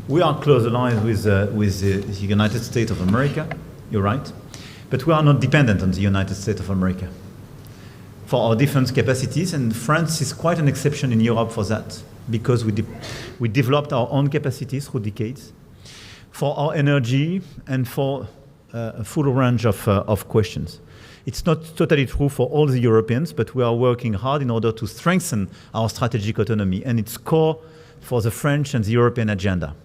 We are close allies with the United States of America, you're right, but we are not dependent on the United States of America for our defense capacities, and France is quite an exception in Europe for that, because we developed our own capacities through decades for our energy and for a full range of questions. It's not totally true for all the Europeans, but we are working hard in order to strengthen our strategic autonomy, and it's core for the French and the European agenda.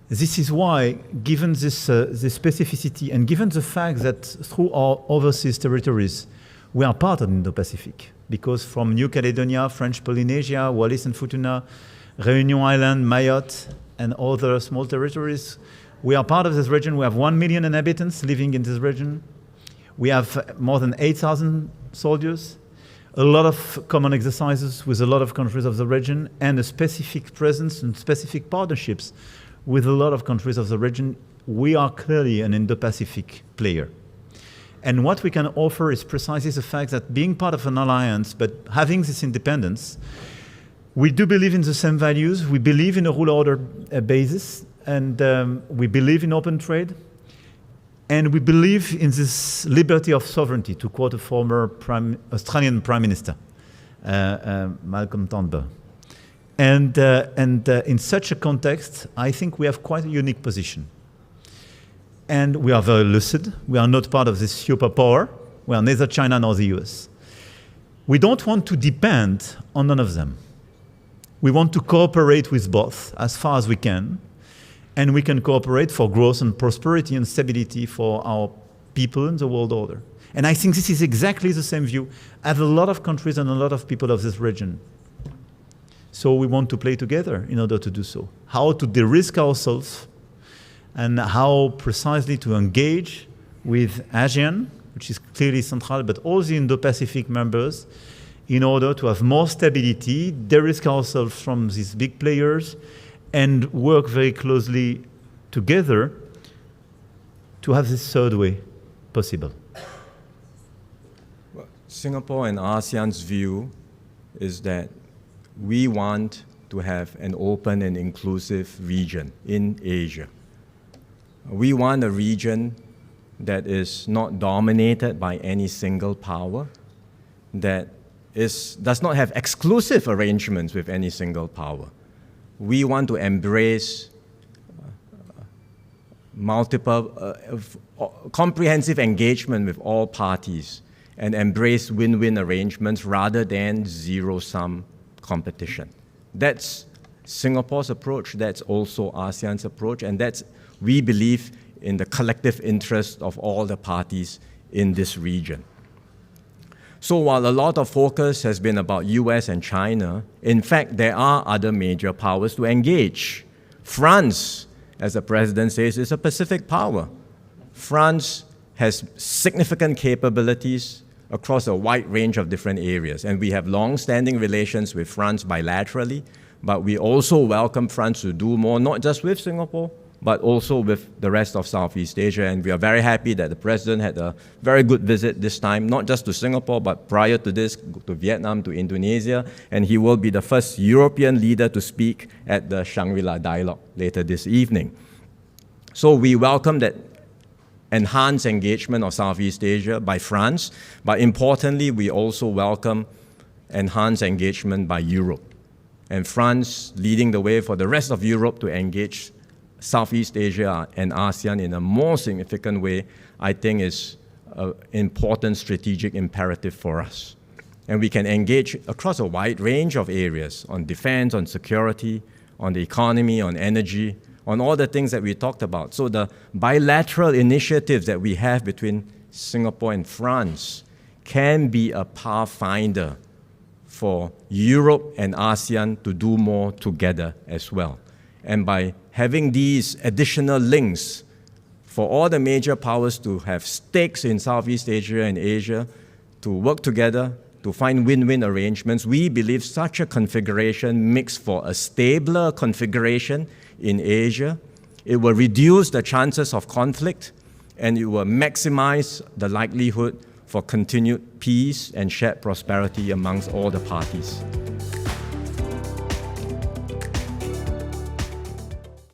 This is why, given this specificity, and given the fact that through our overseas territories, we are part of the Indo-Pacific, because from New Caledonia, French Polynesia, Wallis and Futuna, Réunion Island, Mayotte, and other small territories, we are part of this region. We have 1 million inhabitants living in this region. We have more than 8,000 soldiers, a lot of common exercises with a lot of countries of the region, and a specific presence and specific partnerships with a lot of countries of the region. We are clearly an Indo-Pacific player. And what we can offer is precisely the fact that being part of an alliance, but having this independence, we do believe in the same values. We believe in a rule-order basis, and we believe in open trade. And we believe in this liberty of sovereignty, to quote a former Australian Prime Minister, Malcolm Turnbull. And in such a context, I think we have quite a unique position. And we are very lucid. We are not part of this superpower. We are neither China nor the US. We don't want to depend on none of them. We want to cooperate with both as far as we can. And we can cooperate for growth and prosperity and stability for our people and the world order. And I think this is exactly the same view as a lot of countries and a lot of people of this region. So we want to play together in order to do so. How to de-risk ourselves, and how precisely to engage with ASEAN, which is clearly central, but all the Indo-Pacific members, in order to have more stability, de-risk ourselves from these big players, and work very closely together to have this third way possible. Well, Singapore and ASEAN's view is that we want to have an open and inclusive region in Asia. We want a region that is not dominated by any single power, that does not have exclusive arrangements with any single power. We want to embrace comprehensive engagement with all parties and embrace win-win arrangements rather than zero-sum competition. That's Singapore's approach, that's also ASEAN's approach, and we believe in the collective interest of all the parties in this region. So while a lot of focus has been about US and China, in fact, there are other major powers to engage. France, as the President says, is a Pacific power. France has significant capabilities across a wide range of different areas, and we have long-standing relations with France bilaterally, but we also welcome France to do more, not just with Singapore, but also with the rest of Southeast Asia. And we are very happy that the President had a very good visit this time, not just to Singapore, but prior to this, to Vietnam, to Indonesia, and he will be the first European leader to speak at the Shangri-La Dialogue later this evening. So we welcome that enhanced engagement of Southeast Asia by France, but importantly, we also welcome enhanced engagement by Europe. And France leading the way for the rest of Europe to engage Southeast Asia and ASEAN in a more significant way, I think is an important strategic imperative for us. And we can engage across a wide range of areas, on defense, on security, on the economy, on energy, on all the things that we talked about. So the bilateral initiatives that we have between Singapore and France can be a pathfinder for Europe and ASEAN to do more together as well. And by having these additional links for all the major powers to have stakes in Southeast Asia and Asia, to work together, to find win-win arrangements, we believe such a configuration makes for a stabler configuration in Asia. It will reduce the chances of conflict, and it will maximize the likelihood for continued peace and shared prosperity amongst all the parties.